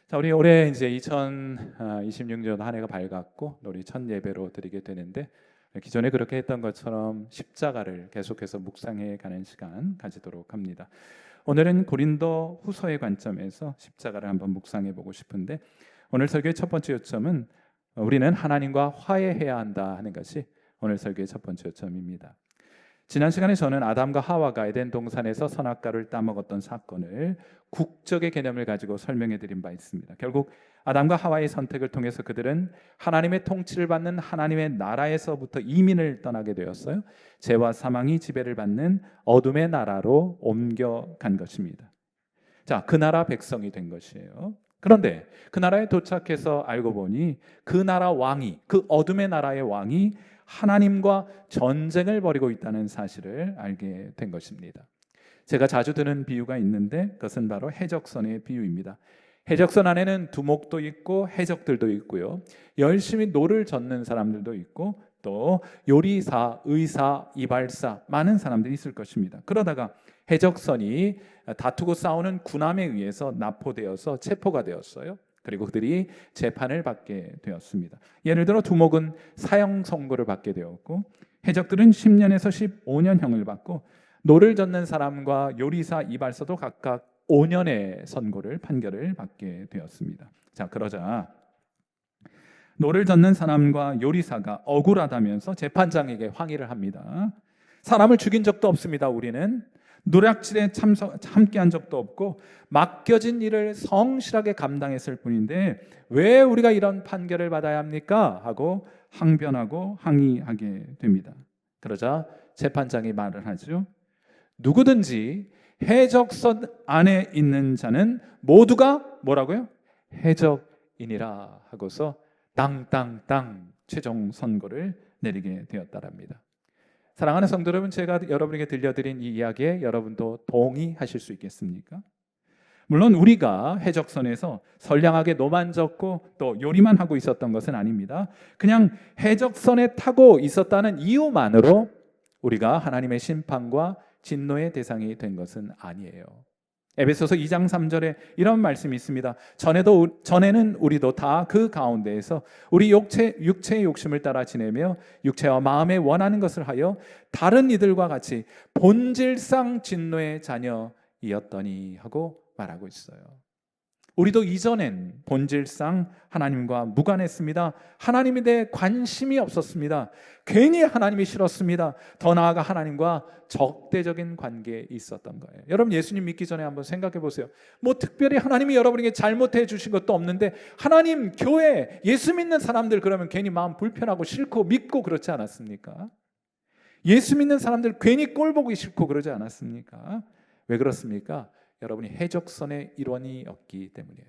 자, 우리 올해 이제 2026년 한 해가 밝았고 우리 첫 예배로 드리게 되는데, 기존에 그렇게 했던 것처럼 십자가를 계속해서 묵상해 가는 시간 가지도록 합니다. 오늘은 고린도 후서의 관점에서 십자가를 한번 묵상해 보고 싶은데, 오늘 설교의 첫 번째 요점은 우리는 하나님과 화해해야 한다 하는 것이 오늘 설교의 첫 번째 요점입니다. 지난 시간에 저는 아담과 하와가 에덴 동산에서 선악과를 따먹었던 사건을 국적의 개념을 가지고 설명해 드린 바 있습니다. 결국 아담과 하와의 선택을 통해서 그들은 하나님의 통치를 받는 하나님의 나라에서부터 이민을 떠나게 되었어요. 죄와 사망이 지배를 받는 어둠의 나라로 옮겨간 것입니다. 자, 그 나라 백성이 된 것이에요. 그런데 그 나라에 도착해서 알고 보니 그 나라 왕이, 그 어둠의 나라의 왕이 하나님과 전쟁을 벌이고 있다는 사실을 알게 된 것입니다. 제가 자주 드는 비유가 있는데 그것은 바로 해적선의 비유입니다. 해적선 안에는 두목도 있고 해적들도 있고요, 열심히 노를 젓는 사람들도 있고 또 요리사, 의사, 이발사, 많은 사람들이 있을 것입니다. 그러다가 해적선이 다투고 싸우는 군함에 의해서 납포되어서 체포가 되었어요. 그리고 그들이 재판을 받게 되었습니다. 예를 들어 두목은 사형 선고를 받게 되었고, 해적들은 10년에서 15년형을 받고, 노를 젓는 사람과 요리사, 이발사도 각각 5년의 판결을 받게 되었습니다. 자, 그러자 노를 젓는 사람과 요리사가 억울하다면서 재판장에게 항의를 합니다. 사람을 죽인 적도 없습니다. 우리는 노략질에 함께한 적도 없고 맡겨진 일을 성실하게 감당했을 뿐인데 왜 우리가 이런 판결을 받아야 합니까? 하고 항변하고 항의하게 됩니다. 그러자 재판장이 말을 하죠. 누구든지 해적선 안에 있는 자는 모두가 뭐라고요? 해적이니라 하고서 땅땅땅 최종 선고를 내리게 되었다랍니다. 사랑하는 성도 여러분, 제가 여러분에게 들려드린 이 이야기에 여러분도 동의하실 수 있겠습니까? 물론 우리가 해적선에서 선량하게 노만 젓고 또 요리만 하고 있었던 것은 아닙니다. 그냥 해적선에 타고 있었다는 이유만으로 우리가 하나님의 심판과 진노의 대상이 된 것은 아니에요. 에베소서 2장 3절에 이런 말씀이 있습니다. 전에는 우리도 다 그 가운데에서 우리 육체의 욕심을 따라 지내며 육체와 마음에 원하는 것을 하여 다른 이들과 같이 본질상 진노의 자녀이었더니 하고 말하고 있어요. 우리도 이전엔 본질상 하나님과 무관했습니다. 하나님에 대해 관심이 없었습니다. 괜히 하나님이 싫었습니다. 더 나아가 하나님과 적대적인 관계에 있었던 거예요. 여러분, 예수님 믿기 전에 한번 생각해 보세요. 뭐 특별히 하나님이 여러분에게 잘못해 주신 것도 없는데 하나님, 교회, 예수 믿는 사람들 그러면 괜히 마음 불편하고 싫고 믿고 그렇지 않았습니까? 예수 믿는 사람들 괜히 꼴 보기 싫고 그러지 않았습니까? 왜 그렇습니까? 여러분이 해적선의 일원이었기 때문이에요.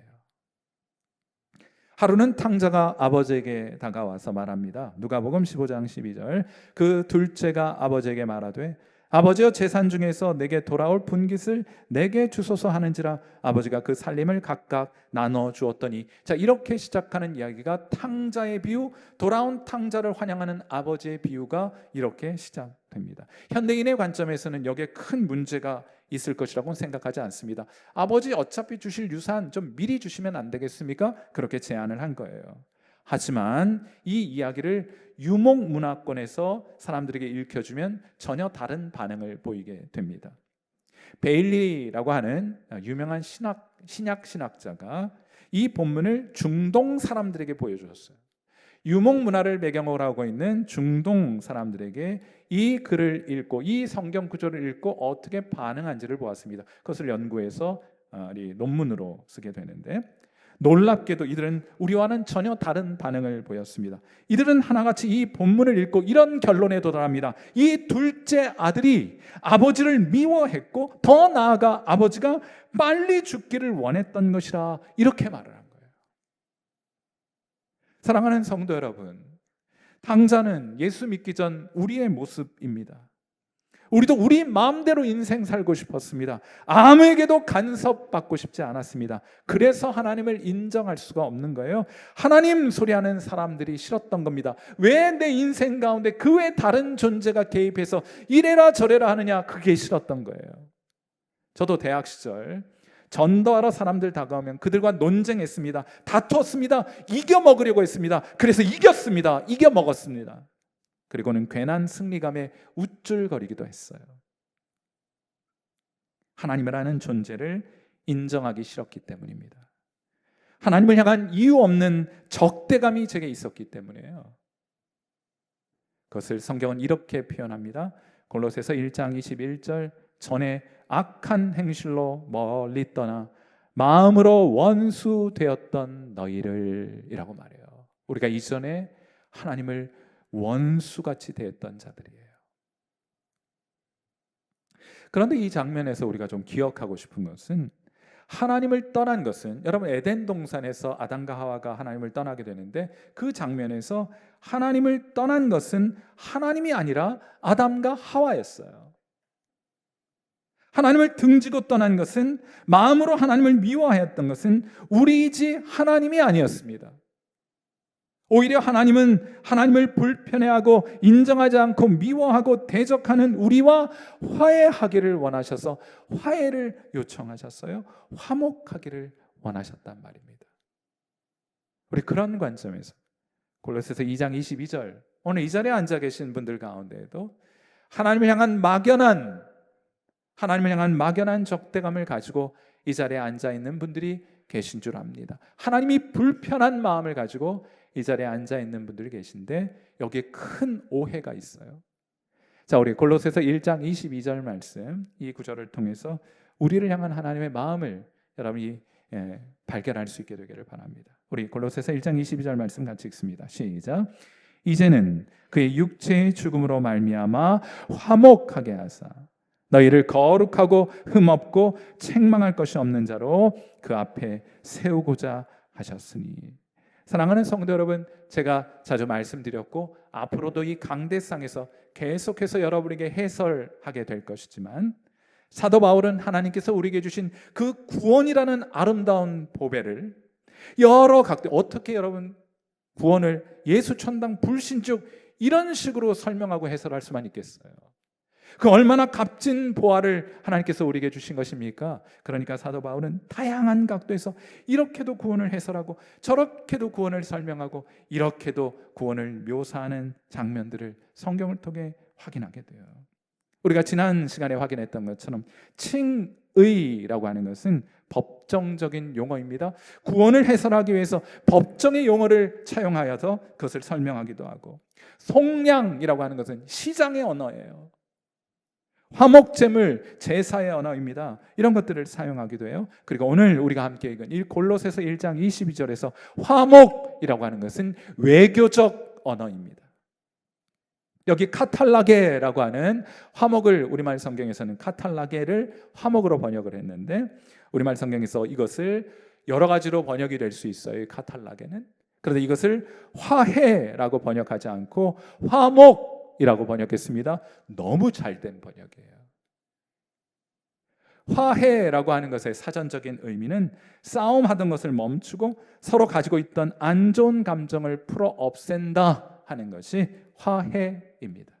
하루는 탕자가 아버지에게 다가와서 말합니다. 누가복음 15장 12절. 그 둘째가 아버지에게 말하되 아버지여, 재산 중에서 내게 돌아올 분깃을 내게 주소서 하는지라. 아버지가 그 살림을 각각 나눠 주었더니. 자, 이렇게 시작하는 이야기가 탕자의 비유, 돌아온 탕자를 환영하는 아버지의 비유가 이렇게 시작됩니다. 현대인의 관점에서는 여기에 큰 문제가 있을 것이라고는 생각하지 않습니다. 아버지 어차피 주실 유산 좀 미리 주시면 안 되겠습니까? 그렇게 제안을 한 거예요. 하지만 이 이야기를 유목 문화권에서 사람들에게 읽혀주면 전혀 다른 반응을 보이게 됩니다. 베일리라고 하는 유명한 신약 신학자가 이 본문을 중동 사람들에게 보여주었어요. 유목 문화를 배경으로 하고 있는 중동 사람들에게 이 글을 읽고 이 성경 구조를 읽고 어떻게 반응한지를 보았습니다. 그것을 연구해서 논문으로 쓰게 되는데, 놀랍게도 이들은 우리와는 전혀 다른 반응을 보였습니다. 이들은 하나같이 이 본문을 읽고 이런 결론에 도달합니다. 이 둘째 아들이 아버지를 미워했고 더 나아가 아버지가 빨리 죽기를 원했던 것이라, 이렇게 말을 한 거예요. 사랑하는 성도 여러분, 탕자는 예수 믿기 전 우리의 모습입니다. 우리도 우리 마음대로 인생 살고 싶었습니다. 아무에게도 간섭받고 싶지 않았습니다. 그래서 하나님을 인정할 수가 없는 거예요. 하나님 소리하는 사람들이 싫었던 겁니다. 왜 내 인생 가운데 그 외 다른 존재가 개입해서 이래라 저래라 하느냐, 그게 싫었던 거예요. 저도 대학 시절 전도하러 사람들 다가오면 그들과 논쟁했습니다. 다투었습니다. 이겨 먹으려고 했습니다. 그래서 이겼습니다. 이겨 먹었습니다. 그리고는 괜한 승리감에 우쭐거리기도 했어요. 하나님이라는 존재를 인정하기 싫었기 때문입니다. 하나님을 향한 이유 없는 적대감이 제게 있었기 때문이에요. 그것을 성경은 이렇게 표현합니다. 골로새서 1장 21절, 전에 악한 행실로 멀리 떠나 마음으로 원수 되었던 너희를 이라고 말해요. 우리가 이전에 하나님을 원수같이 대했던 자들이에요. 그런데 이 장면에서 우리가 좀 기억하고 싶은 것은, 하나님을 떠난 것은, 여러분 에덴 동산에서 아담과 하와가 하나님을 떠나게 되는데, 그 장면에서 하나님을 떠난 것은 하나님이 아니라 아담과 하와였어요. 하나님을 등지고 떠난 것은, 마음으로 하나님을 미워하였던 것은 우리이지 하나님이 아니었습니다. 오히려 하나님은 하나님을 불편해하고 인정하지 않고 미워하고 대적하는 우리와 화해하기를 원하셔서 화해를 요청하셨어요. 화목하기를 원하셨단 말입니다. 우리 그런 관점에서 골로새서 2장 22절, 오늘 이 자리에 앉아 계신 분들 가운데에도 하나님을 향한 막연한 적대감을 가지고 이 자리에 앉아 있는 분들이 계신 줄 압니다. 하나님이 불편한 마음을 가지고 이 자리에 앉아 있는 분들이 계신데, 여기에 큰 오해가 있어요. 자, 우리 골로새서 1장 22절 말씀, 이 구절을 통해서 우리를 향한 하나님의 마음을 여러분이 발견할 수 있게 되기를 바랍니다. 우리 골로새서 1장 22절 말씀 같이 읽습니다. 시작. 이제는 그의 육체의 죽음으로 말미암아 화목하게 하사 너희를 거룩하고 흠없고 책망할 것이 없는 자로 그 앞에 세우고자 하셨으니. 사랑하는 성도 여러분, 제가 자주 말씀드렸고 앞으로도 이 강대상에서 계속해서 여러분에게 해설하게 될 것이지만, 사도 바울은 하나님께서 우리에게 주신 그 구원이라는 아름다운 보배를 여러 각도, 어떻게 여러분 구원을 예수 천당 불신족 이런 식으로 설명하고 해설할 수만 있겠어요? 그 얼마나 값진 보화를 하나님께서 우리에게 주신 것입니까? 그러니까 사도 바울은 다양한 각도에서 이렇게도 구원을 해설하고 저렇게도 구원을 설명하고 이렇게도 구원을 묘사하는 장면들을 성경을 통해 확인하게 돼요. 우리가 지난 시간에 확인했던 것처럼 칭의라고 하는 것은 법정적인 용어입니다. 구원을 해설하기 위해서 법정의 용어를 차용하여서 그것을 설명하기도 하고, 속량이라고 하는 것은 시장의 언어예요. 화목제물, 제사의 언어입니다. 이런 것들을 사용하기도 해요. 그리고 오늘 우리가 함께 읽은 이 골로새서 1장 22절에서 화목이라고 하는 것은 외교적 언어입니다. 여기 카탈라게라고 하는 화목을, 우리말 성경에서는 카탈라게를 화목으로 번역을 했는데, 우리말 성경에서 이것을 여러 가지로 번역이 될 수 있어요. 카탈라게는. 그런데 이것을 화해라고 번역하지 않고 화목이라고 번역했습니다. 너무 잘된 번역이에요. 화해라고 하는 것의 사전적인 의미는 싸움하던 것을 멈추고 서로 가지고 있던 안 좋은 감정을 풀어 없앤다 하는 것이 화해입니다.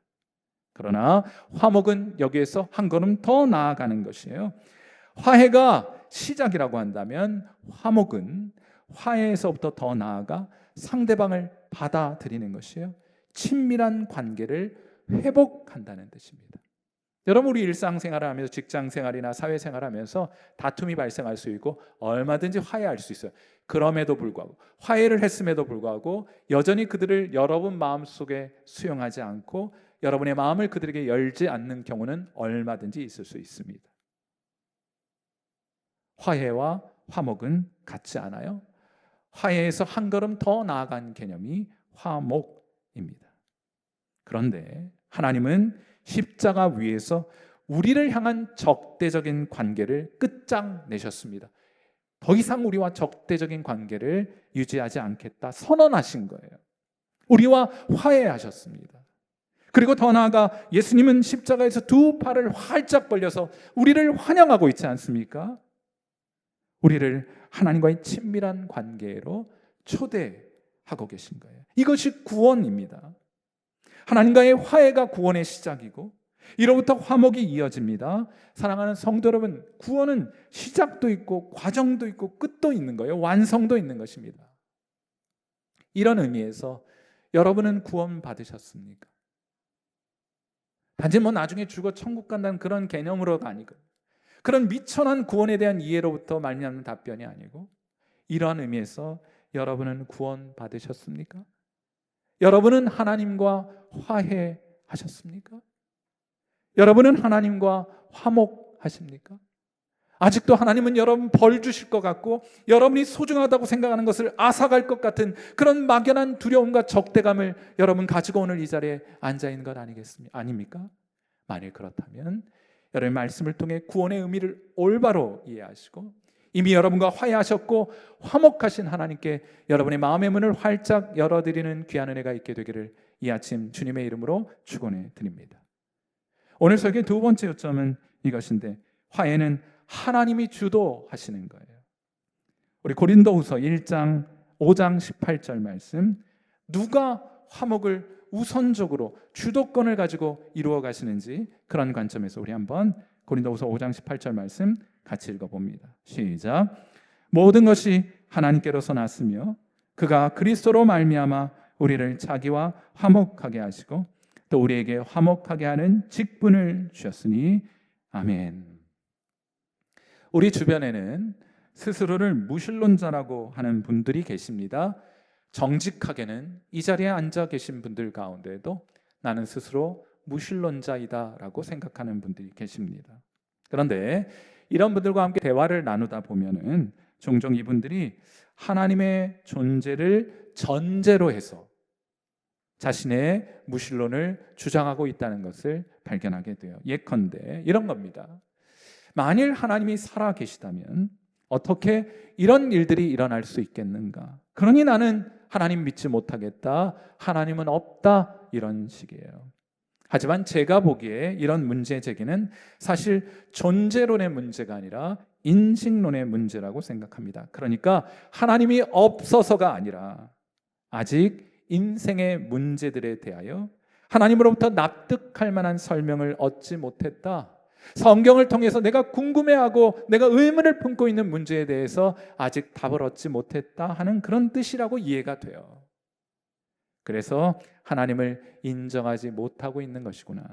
그러나 화목은 여기에서 한 걸음 더 나아가는 것이에요. 화해가 시작이라고 한다면 화목은 화해에서부터 더 나아가 상대방을 받아들이는 것이에요. 친밀한 관계를 회복한다는 뜻입니다. 여러분, 우리 일상생활을 하면서 직장생활이나 사회생활을 하면서 다툼이 발생할 수 있고 얼마든지 화해할 수 있어요. 그럼에도 불구하고, 화해를 했음에도 불구하고 여전히 그들을 여러분 마음속에 수용하지 않고 여러분의 마음을 그들에게 열지 않는 경우는 얼마든지 있을 수 있습니다. 화해와 화목은 같지 않아요. 화해에서 한 걸음 더 나아간 개념이 화목입니다. 그런데 하나님은 십자가 위에서 우리를 향한 적대적인 관계를 끝장내셨습니다. 더 이상 우리와 적대적인 관계를 유지하지 않겠다 선언하신 거예요. 우리와 화해하셨습니다. 그리고 더 나아가 예수님은 십자가에서 두 팔을 활짝 벌려서 우리를 환영하고 있지 않습니까? 우리를 하나님과의 친밀한 관계로 초대하고 계신 거예요. 이것이 구원입니다. 하나님과의 화해가 구원의 시작이고, 이로부터 화목이 이어집니다. 사랑하는 성도 여러분, 구원은 시작도 있고 과정도 있고 끝도 있는 거예요. 완성도 있는 것입니다. 이런 의미에서 여러분은 구원 받으셨습니까? 단지 나중에 죽어 천국 간다는 그런 개념으로가 아니고, 그런 미천한 구원에 대한 이해로부터 말미암는 답변이 아니고, 이러한 의미에서 여러분은 구원 받으셨습니까? 여러분은 하나님과 화해하셨습니까? 여러분은 하나님과 화목하십니까? 아직도 하나님은 여러분 벌 주실 것 같고 여러분이 소중하다고 생각하는 것을 앗아갈 것 같은 그런 막연한 두려움과 적대감을 여러분 가지고 오늘 이 자리에 앉아 있는 것 아닙니까? 만일 그렇다면 여러분의 말씀을 통해 구원의 의미를 올바로 이해하시고 이미 여러분과 화해하셨고 화목하신 하나님께 여러분의 마음의 문을 활짝 열어드리는 귀한 은혜가 있게 되기를 이 아침 주님의 이름으로 축원해 드립니다. 오늘 설교의 두 번째 요점은 이것인데, 화해는 하나님이 주도하시는 거예요. 우리 고린도후서 1장 5장 18절 말씀, 누가 화목을 우선적으로 주도권을 가지고 이루어 가시는지 그런 관점에서 우리 한번 고린도후서 5장 18절 말씀 같이 읽어봅니다. 시작. 모든 것이 하나님께로서 났으며 그가 그리스도로 말미암아 우리를 자기와 화목하게 하시고 또 우리에게 화목하게 하는 직분을 주셨으니 아멘. 우리 주변에는 스스로를 무신론자라고 하는 분들이 계십니다. 정직하게는 이 자리에 앉아 계신 분들 가운데도 나는 스스로 무신론자이다라고 생각하는 분들이 계십니다. 그런데 이런 분들과 함께 대화를 나누다 보면은 종종 이분들이 하나님의 존재를 전제로 해서 자신의 무신론을 주장하고 있다는 것을 발견하게 돼요. 예컨대 이런 겁니다. 만일 하나님이 살아 계시다면 어떻게 이런 일들이 일어날 수 있겠는가? 그러니 나는 하나님 믿지 못하겠다. 하나님은 없다. 이런 식이에요. 하지만 제가 보기에 이런 문제 제기는 사실 존재론의 문제가 아니라 인식론의 문제라고 생각합니다. 그러니까 하나님이 없어서가 아니라 아직 인생의 문제들에 대하여 하나님으로부터 납득할 만한 설명을 얻지 못했다. 성경을 통해서 내가 궁금해하고 내가 의문을 품고 있는 문제에 대해서 아직 답을 얻지 못했다 하는 그런 뜻이라고 이해가 돼요. 그래서 하나님을 인정하지 못하고 있는 것이구나.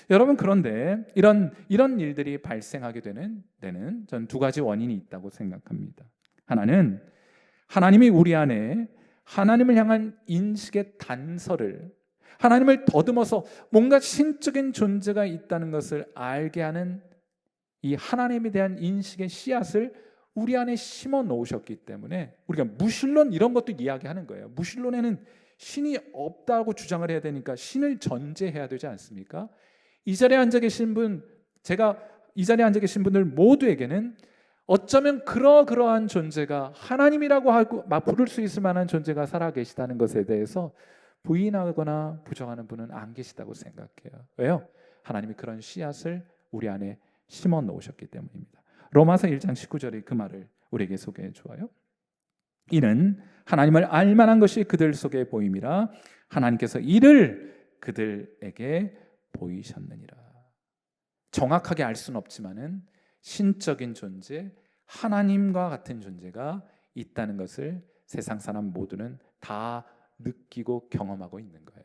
여러분, 그런데 이런 일들이 발생하게 되는 데는 전 두 가지 원인이 있다고 생각합니다. 하나는 하나님이 우리 안에 하나님을 향한 인식의 단서를, 하나님을 더듬어서 뭔가 신적인 존재가 있다는 것을 알게 하는 이 하나님에 대한 인식의 씨앗을 우리 안에 심어 놓으셨기 때문에 우리가 무신론 이런 것도 이야기하는 거예요. 무신론에는 신이 없다고 주장을 해야 되니까 신을 전제해야 되지 않습니까? 이 자리에 앉아 계신 분, 제가 이 자리에 앉아 계신 분들 모두에게는 어쩌면 그러한 존재가 하나님이라고 하고 막 부를 수 있을 만한 존재가 살아 계시다는 것에 대해서 부인하거나 부정하는 분은 안 계시다고 생각해요. 왜요? 하나님이 그런 씨앗을 우리 안에 심어 놓으셨기 때문입니다. 로마서 1장 19절의 그 말을 우리에게 소개해 주어요. 이는 하나님을 알만한 것이 그들 속에 보임이라 하나님께서 이를 그들에게 보이셨느니라. 정확하게 알 수는 없지만은 신적인 존재, 하나님과 같은 존재가 있다는 것을 세상 사람 모두는 다 느끼고 경험하고 있는 거예요.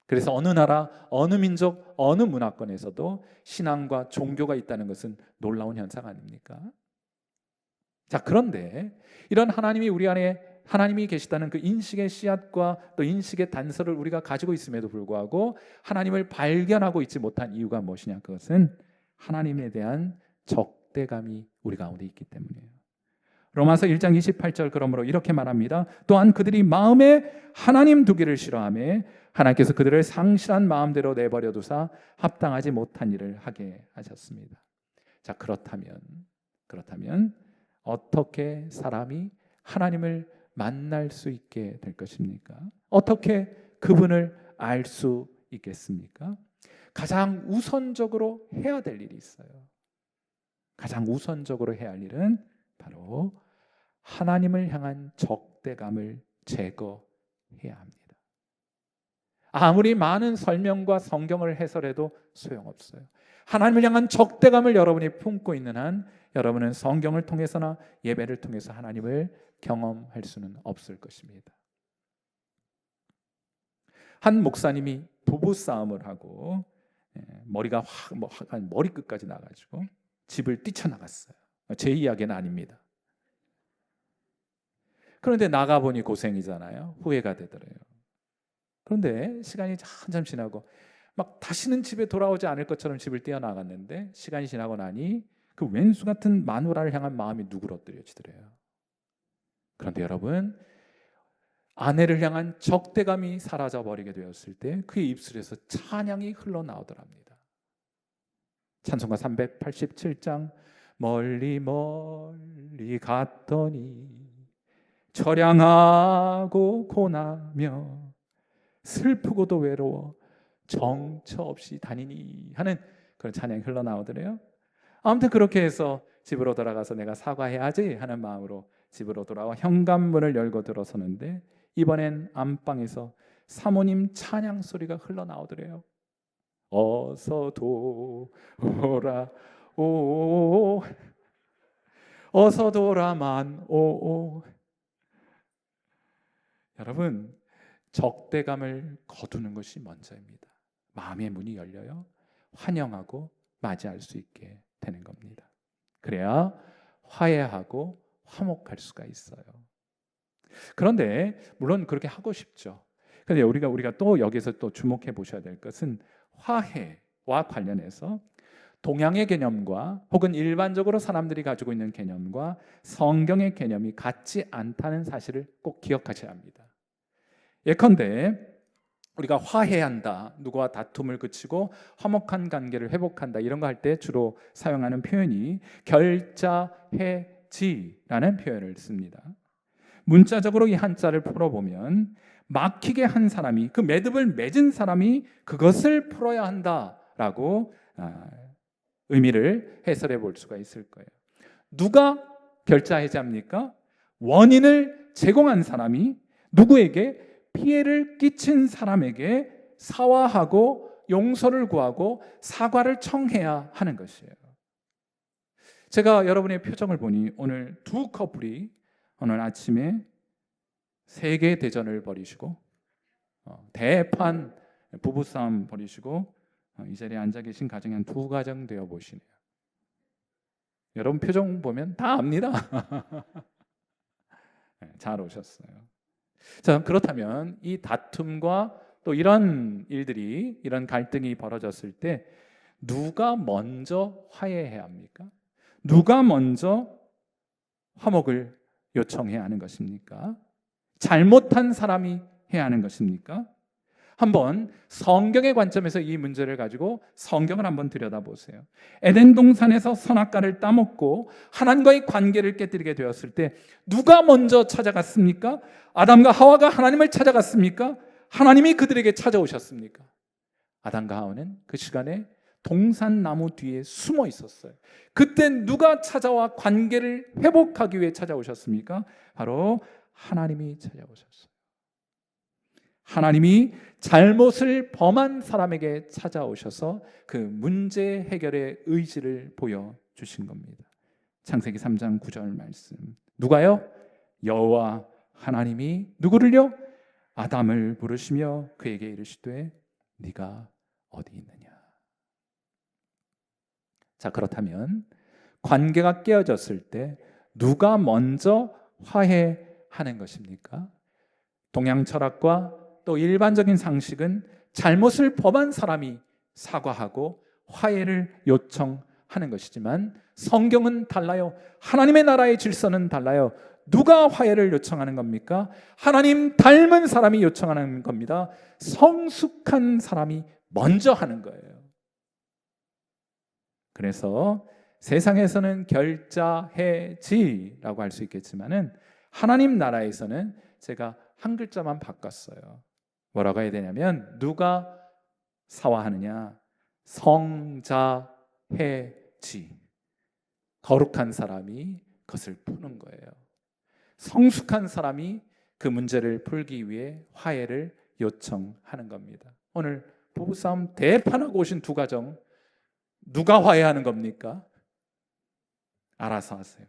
그래서 어느 나라, 어느 민족, 어느 문화권에서도 신앙과 종교가 있다는 것은 놀라운 현상 아닙니까? 자, 그런데 이런 하나님이 우리 안에 하나님이 계시다는 그 인식의 씨앗과 또 인식의 단서를 우리가 가지고 있음에도 불구하고 하나님을 발견하고 있지 못한 이유가 무엇이냐? 그것은 하나님에 대한 적대감이 우리 가운데 있기 때문이에요. 로마서 1장 28절 그러므로 이렇게 말합니다. 또한 그들이 마음에 하나님 두기를 싫어하며 하나님께서 그들을 상실한 마음대로 내버려 두사 합당하지 못한 일을 하게 하셨습니다. 자, 그렇다면 어떻게 사람이 하나님을 만날 수 있게 될 것입니까? 어떻게 그분을 알 수 있겠습니까? 가장 우선적으로 해야 될 일이 있어요. 가장 우선적으로 해야 할 일은 바로 하나님을 향한 적대감을 제거해야 합니다. 아무리 많은 설명과 성경을 해설해도 소용없어요. 하나님을 향한 적대감을 여러분이 품고 있는 한 여러분은 성경을 통해서나 예배를 통해서 하나님을 경험할 수는 없을 것입니다. 한 목사님이 부부 싸움을 하고 머리가 머리끝까지 나가지고 집을 뛰쳐나갔어요. 제 이야기는 아닙니다. 그런데 나가보니 고생이잖아요. 후회가 되더래요. 그런데 시간이 한참 지나고 막 다시는 집에 돌아오지 않을 것처럼 집을 뛰어나갔는데 시간이 지나고 나니 그 왼수 같은 마누라를 향한 마음이 누그러뜨려지더래요. 그런데 여러분, 아내를 향한 적대감이 사라져버리게 되었을 때 그의 입술에서 찬양이 흘러나오더랍니다. 찬송가 387장 멀리 멀리 갔더니 처량하고 고나며 슬프고도 외로워 정처 없이 다니니 하는 그런 찬양이 흘러나오더래요. 아무튼 그렇게 해서 집으로 돌아가서 내가 사과해야지 하는 마음으로 집으로 돌아와 현관문을 열고 들어서는데 이번엔 안방에서 사모님 찬양 소리가 흘러나오더래요. 어서 돌아오 어서 돌아만 오. 여러분, 적대감을 거두는 것이 먼저입니다. 마음의 문이 열려요. 환영하고 맞이할 수 있게 되는 겁니다. 그래야 화해하고 화목할 수가 있어요. 그런데 물론 그렇게 하고 싶죠. 그런데 우리가 또 여기서 또 주목해 보셔야 될 것은 화해와 관련해서 동양의 개념과 혹은 일반적으로 사람들이 가지고 있는 개념과 성경의 개념이 같지 않다는 사실을 꼭 기억하셔야 합니다. 예컨대 우리가 화해한다, 누구와 다툼을 그치고 화목한 관계를 회복한다 이런 거 할 때 주로 사용하는 표현이 결자해지라는 표현을 씁니다. 문자적으로 이 한자를 풀어보면 막히게 한 사람이, 그 매듭을 맺은 사람이 그것을 풀어야 한다라고 의미를 해설해 볼 수가 있을 거예요. 누가 결자해지합니까? 원인을 제공한 사람이 누구에게? 피해를 끼친 사람에게 사과하고 용서를 구하고 사과를 청해야 하는 것이에요. 제가 여러분의 표정을 보니 오늘 두 커플이 오늘 아침에 세계 대전을 벌이시고 대판 부부싸움 벌이시고 이 자리에 앉아 계신 가정이 한 두 가정 되어 보시네요. 여러분 표정 보면 다 압니다. 잘 오셨어요. 자, 그렇다면 이 다툼과 또 이런 일들이, 이런 갈등이 벌어졌을 때 누가 먼저 화해해야 합니까? 누가 먼저 화목을 요청해야 하는 것입니까? 잘못한 사람이 해야 하는 것입니까? 한번 성경의 관점에서 이 문제를 가지고 성경을 한번 들여다보세요. 에덴 동산에서 선악과를 따먹고 하나님과의 관계를 깨뜨리게 되었을 때 누가 먼저 찾아갔습니까? 아담과 하와가 하나님을 찾아갔습니까? 하나님이 그들에게 찾아오셨습니까? 아담과 하와는 그 시간에 동산나무 뒤에 숨어 있었어요. 그때 누가 찾아와 관계를 회복하기 위해 찾아오셨습니까? 바로 하나님이 찾아오셨어요. 하나님이 잘못을 범한 사람에게 찾아오셔서 그 문제 해결의 의지를 보여주신 겁니다. 창세기 3장 9절 말씀. 누가요? 여호와 하나님이 누구를요? 아담을 부르시며 그에게 이르시되 네가 어디 있느냐. 자, 그렇다면 관계가 깨어졌을 때 누가 먼저 화해하는 것입니까? 동양 철학과 또 일반적인 상식은 잘못을 범한 사람이 사과하고 화해를 요청하는 것이지만 성경은 달라요. 하나님의 나라의 질서는 달라요. 누가 화해를 요청하는 겁니까? 하나님 닮은 사람이 요청하는 겁니다. 성숙한 사람이 먼저 하는 거예요. 그래서 세상에서는 결자해지라고 할 수 있겠지만은 하나님 나라에서는 제가 한 글자만 바꿨어요. 뭐라고 해야 되냐면 누가 사화하느냐? 성자해지. 거룩한 사람이 그것을 푸는 거예요. 성숙한 사람이 그 문제를 풀기 위해 화해를 요청하는 겁니다. 오늘 부부싸움 대판하고 오신 두 가정, 누가 화해하는 겁니까? 알아서 하세요.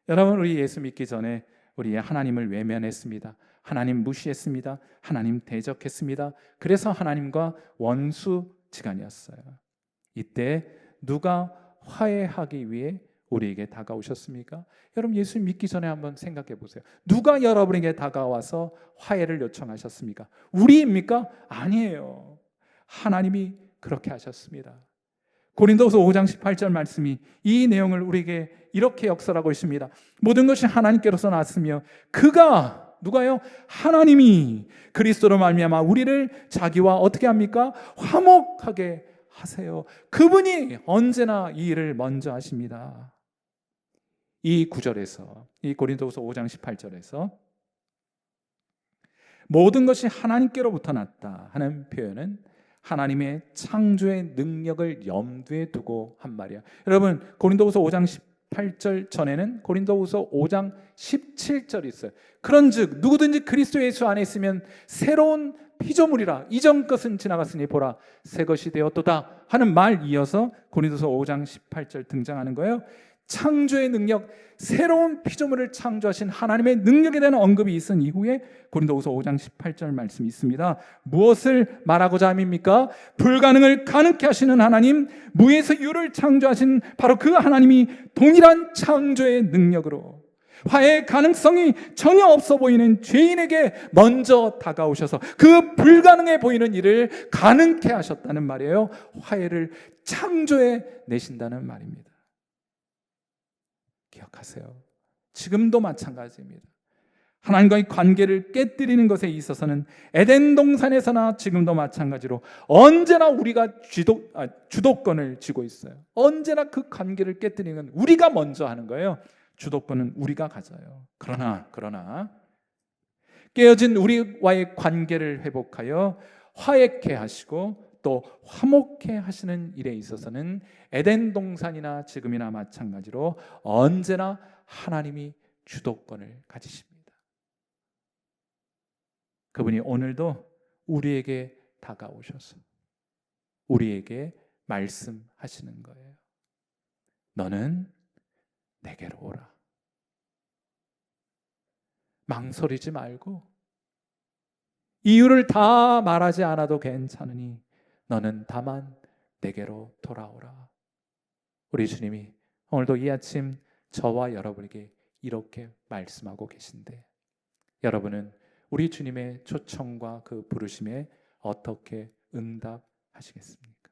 여러분, 우리 예수 믿기 전에 우리 하나님을 외면했습니다. 하나님 무시했습니다. 하나님 대적했습니다. 그래서 하나님과 원수지간이었어요. 이때 누가 화해하기 위해 우리에게 다가오셨습니까? 여러분, 예수 믿기 전에 한번 생각해 보세요. 누가 여러분에게 다가와서 화해를 요청하셨습니까? 우리입니까? 아니에요. 하나님이 그렇게 하셨습니다. 고린도후서 5장 18절 말씀이 이 내용을 우리에게 이렇게 역설하고 있습니다. 모든 것이 하나님께로서 났으며 그가, 누가요? 하나님이 그리스도로 말미암아 우리를 자기와 어떻게 합니까? 화목하게 하세요. 그분이 언제나 이 일을 먼저 하십니다. 이 구절에서, 이 고린도후서 5장 18절에서 모든 것이 하나님께로부터 났다 하는 표현은 하나님의 창조의 능력을 염두에 두고 한 말이야. 여러분, 고린도후서 5장 18절 전에는 고린도후서 5장 17절이 있어요. 그런즉 누구든지 그리스도 예수 안에 있으면 새로운 피조물이라, 이전 것은 지나갔으니 보라 새 것이 되었도다 하는 말 이어서 고린도서 5장 18절 등장하는 거예요. 창조의 능력, 새로운 피조물을 창조하신 하나님의 능력에 대한 언급이 있은 이후에 고린도후서 5장 18절 말씀이 있습니다. 무엇을 말하고자 함입니까? 불가능을 가능케 하시는 하나님, 무에서 유를 창조하신 바로 그 하나님이 동일한 창조의 능력으로 화해의 가능성이 전혀 없어 보이는 죄인에게 먼저 다가오셔서 그 불가능해 보이는 일을 가능케 하셨다는 말이에요. 화해를 창조해 내신다는 말입니다. 기억하세요. 지금도 마찬가지입니다. 하나님과의 관계를 깨뜨리는 것에 있어서는 에덴 동산에서나 지금도 마찬가지로 언제나 우리가 주도권을 쥐고 있어요. 언제나 그 관계를 깨뜨리는 건 우리가 먼저 하는 거예요. 주도권은 우리가 가져요. 그러나 깨어진 우리와의 관계를 회복하여 화해케 하시고 또 화목케 하시는 일에 있어서는 에덴 동산이나 지금이나 마찬가지로 언제나 하나님이 주도권을 가지십니다. 그분이 오늘도 우리에게 다가오셔서 우리에게 말씀하시는 거예요. 너는 내게로 오라. 망설이지 말고 이유를 다 말하지 않아도 괜찮으니 너는 다만 내게로 돌아오라. 우리 주님이 오늘도 이 아침 저와 여러분에게 이렇게 말씀하고 계신데 여러분은 우리 주님의 초청과 그 부르심에 어떻게 응답하시겠습니까?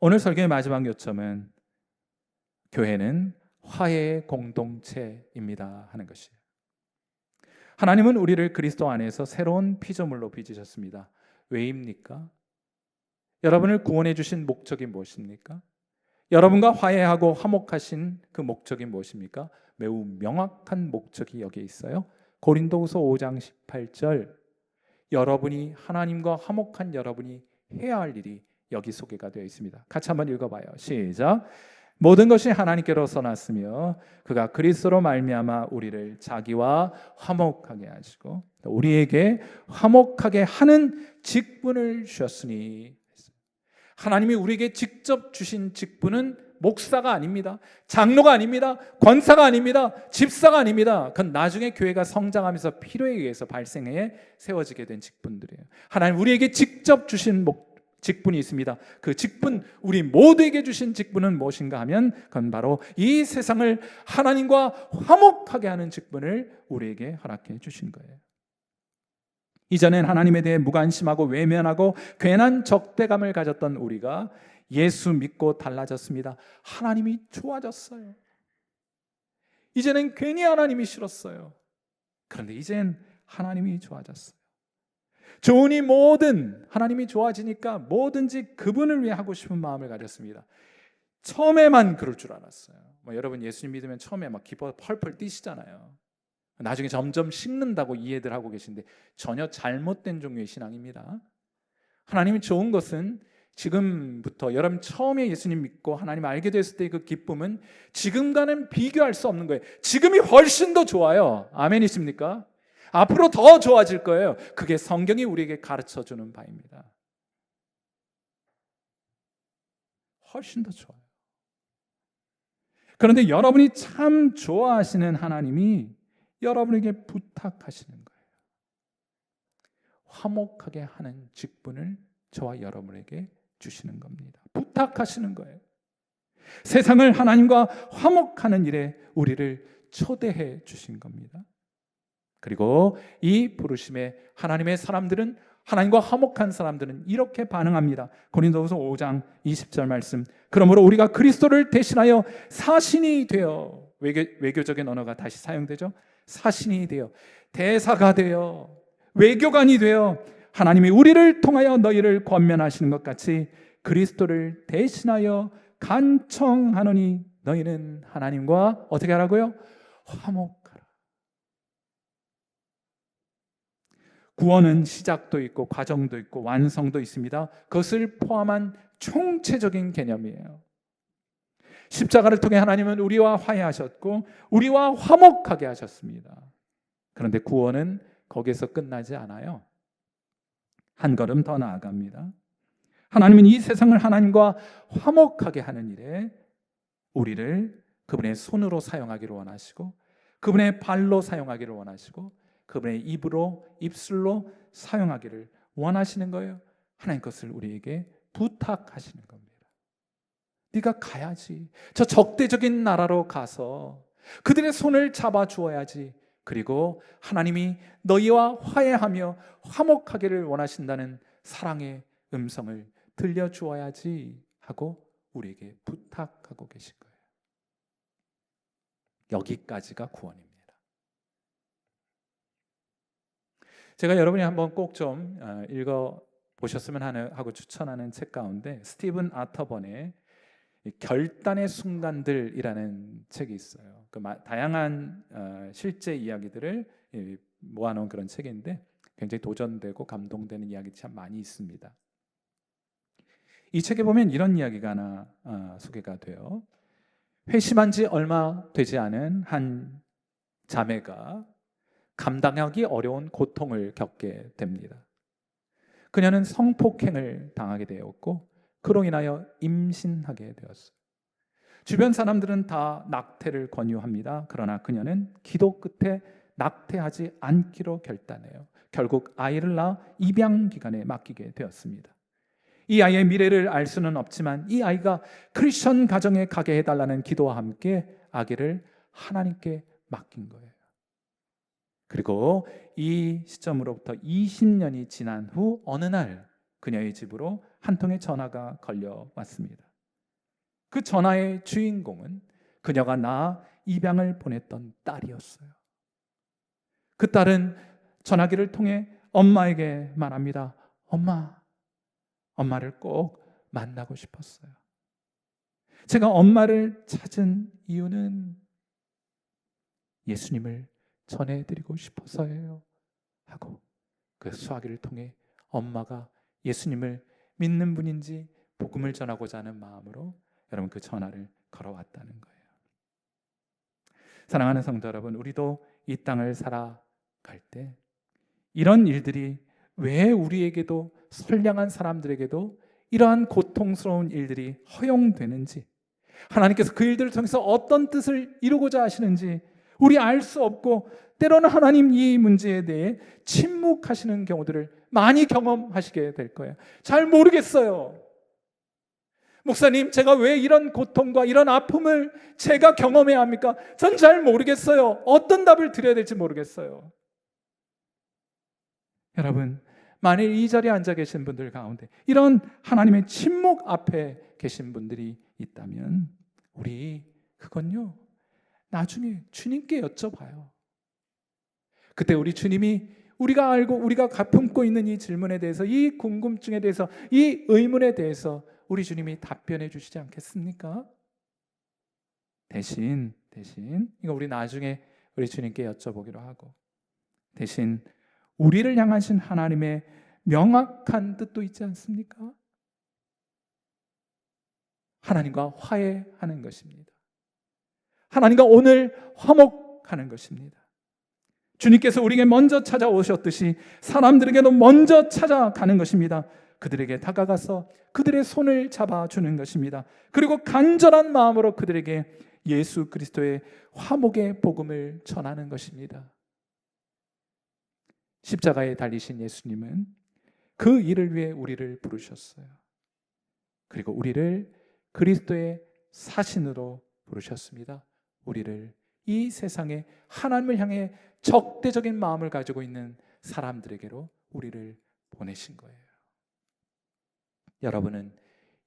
오늘 설교의 마지막 요점은 교회는 화해의 공동체입니다 하는 것이에요. 하나님은 우리를 그리스도 안에서 새로운 피조물로 빚으셨습니다. 왜입니까? 여러분을 구원해 주신 목적이 무엇입니까? 여러분과 화해하고 화목하신 그 목적이 무엇입니까? 매우 명확한 목적이 여기에 있어요. 고린도후서 5장 18절 여러분이 하나님과 화목한 여러분이 해야 할 일이 여기 소개가 되어 있습니다. 같이 한번 읽어봐요. 시작. 모든 것이 하나님께로서 났으며 그가 그리스도로 말미암아 우리를 자기와 화목하게 하시고 우리에게 화목하게 하는 직분을 주셨으니 하나님이 우리에게 직접 주신 직분은 목사가 아닙니다. 장로가 아닙니다. 권사가 아닙니다. 집사가 아닙니다. 그건 나중에 교회가 성장하면서 필요에 의해서 발생해 세워지게 된 직분들이에요. 하나님 우리에게 직접 주신 직분이 있습니다. 그 직분, 우리 모두에게 주신 직분은 무엇인가 하면 그건 바로 이 세상을 하나님과 화목하게 하는 직분을 우리에게 허락해 주신 거예요. 이전엔 하나님에 대해 무관심하고 외면하고 괜한 적대감을 가졌던 우리가 예수 믿고 달라졌습니다. 하나님이 좋아졌어요. 이제는 괜히 하나님이 싫었어요. 그런데 이젠 하나님이 좋아졌어요. 좋으니 뭐든 하나님이 좋아지니까 뭐든지 그분을 위해 하고 싶은 마음을 가졌습니다. 처음에만 그럴 줄 알았어요. 여러분 예수님 믿으면 처음에 막 기뻐 펄펄 뛰시잖아요. 나중에 점점 식는다고 이해들 하고 계신데 전혀 잘못된 종류의 신앙입니다. 하나님이 좋은 것은 지금부터 여러분 처음에 예수님 믿고 하나님 알게 됐을 때 그 기쁨은 지금과는 비교할 수 없는 거예요. 지금이 훨씬 더 좋아요. 아멘이십니까? 앞으로 더 좋아질 거예요. 그게 성경이 우리에게 가르쳐주는 바입니다. 훨씬 더 좋아요. 그런데 여러분이 참 좋아하시는 하나님이 여러분에게 부탁하시는 거예요. 화목하게 하는 직분을 저와 여러분에게 주시는 겁니다. 부탁하시는 거예요. 세상을 하나님과 화목하는 일에 우리를 초대해 주신 겁니다. 그리고 이 부르심에 하나님의 사람들은, 하나님과 화목한 사람들은 이렇게 반응합니다. 고린도후서 5장 20절 말씀. 그러므로 우리가 그리스도를 대신하여 사신이 되어, 외교적인 언어가 다시 사용되죠. 사신이 되어, 대사가 되어, 외교관이 되어 하나님이 우리를 통하여 너희를 권면하시는 것 같이 그리스도를 대신하여 간청하노니 너희는 하나님과 어떻게 하라고요? 화목하라. 구원은 시작도 있고 과정도 있고 완성도 있습니다. 그것을 포함한 총체적인 개념이에요. 십자가를 통해 하나님은 우리와 화해하셨고 우리와 화목하게 하셨습니다. 그런데 구원은 거기에서 끝나지 않아요. 한 걸음 더 나아갑니다. 하나님은 이 세상을 하나님과 화목하게 하는 일에 우리를 그분의 손으로 사용하기를 원하시고, 그분의 발로 사용하기를 원하시고, 그분의 입으로, 입술로 사용하기를 원하시는 거예요. 하나님 것을 우리에게 부탁하시는 겁니다. 네가 가야지. 저 적대적인 나라로 가서 그들의 손을 잡아 주어야지. 그리고 하나님이 너희와 화해하며 화목하기를 원하신다는 사랑의 음성을 들려주어야지 하고 우리에게 부탁하고 계신 거예요. 여기까지가 구원입니다. 제가 여러분이 한번 꼭 좀 읽어보셨으면 하고 추천하는 책 가운데 스티븐 아터번의 결단의 순간들이라는 책이 있어요. 그 다양한 실제 이야기들을 모아놓은 그런 책인데 굉장히 도전되고 감동되는 이야기들이 참 많이 있습니다. 이 책에 보면 이런 이야기가 하나 소개가 돼요. 회심한 지 얼마 되지 않은 한 자매가 감당하기 어려운 고통을 겪게 됩니다. 그녀는 성폭행을 당하게 되었고 그로 인하여 임신하게 되었어요. 주변 사람들은 다 낙태를 권유합니다. 그러나 그녀는 기도 끝에 낙태하지 않기로 결단해요. 결국 아이를 낳아 입양 기관에 맡기게 되었습니다. 이 아이의 미래를 알 수는 없지만 이 아이가 크리스천 가정에 가게 해달라는 기도와 함께 아기를 하나님께 맡긴 거예요. 그리고 이 시점으로부터 20년이 지난 후 어느 날 그녀의 집으로 한 통의 전화가 걸려왔습니다. 그 전화의 주인공은 그녀가 낳아 입양을 보냈던 딸이었어요. 그 딸은 전화기를 통해 엄마에게 말합니다. 엄마를 꼭 만나고 싶었어요. 제가 엄마를 찾은 이유는 예수님을 전해드리고 싶어서예요 하고 그 수화기를 통해 엄마가 예수님을 믿는 분인지 복음을 전하고자 하는 마음으로 여러분 그 전화를 걸어왔다는 거예요. 사랑하는 성도 여러분, 우리도 이 땅을 살아갈 때 이런 일들이 왜 우리에게도 선량한 사람들에게도 이러한 고통스러운 일들이 허용되는지, 하나님께서 그 일들을 통해서 어떤 뜻을 이루고자 하시는지 우리 알 수 없고 때로는 하나님 이 문제에 대해 침묵하시는 경우들을 많이 경험하시게 될 거예요. 잘 모르겠어요. 목사님, 제가 왜 이런 고통과 이런 아픔을 제가 경험해야 합니까? 전 잘 모르겠어요. 어떤 답을 드려야 될지 모르겠어요. 여러분, 만일 이 자리에 앉아 계신 분들 가운데 이런 하나님의 침묵 앞에 계신 분들이 있다면 우리 그건요 나중에 주님께 여쭤봐요. 그때 우리 주님이 우리가 알고 우리가 품고 있는 이 질문에 대해서, 이 궁금증에 대해서, 이 의문에 대해서 우리 주님이 답변해 주시지 않겠습니까? 대신 이거 우리 나중에 우리 주님께 여쭤보기로 하고, 대신 우리를 향하신 하나님의 명확한 뜻도 있지 않습니까? 하나님과 화해하는 것입니다. 하나님과 오늘 화목하는 것입니다. 주님께서 우리에게 먼저 찾아오셨듯이 사람들에게도 먼저 찾아가는 것입니다. 그들에게 다가가서 그들의 손을 잡아주는 것입니다. 그리고 간절한 마음으로 그들에게 예수 그리스도의 화목의 복음을 전하는 것입니다. 십자가에 달리신 예수님은 그 일을 위해 우리를 부르셨어요. 그리고 우리를 그리스도의 사신으로 부르셨습니다. 우리를 이 세상에 하나님을 향해 적대적인 마음을 가지고 있는 사람들에게로 우리를 보내신 거예요. 여러분은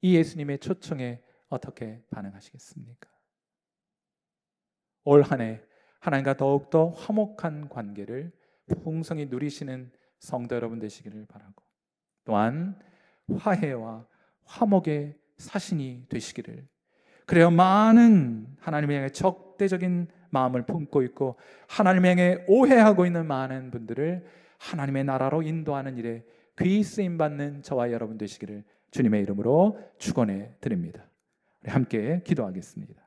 이 예수님의 초청에 어떻게 반응하시겠습니까? 올 한 해 하나님과 더욱더 화목한 관계를 풍성히 누리시는 성도 여러분 되시기를 바라고, 또한 화해와 화목의 사신이 되시기를, 그래야 많은 하나님을 향해 적대적인 마음을 품고 있고 하나님을 향해 오해하고 있는 많은 분들을 하나님의 나라로 인도하는 일에 귀 쓰임 받는 저와 여러분 되시기를 주님의 이름으로 축원해 드립니다. 우리 함께 기도하겠습니다.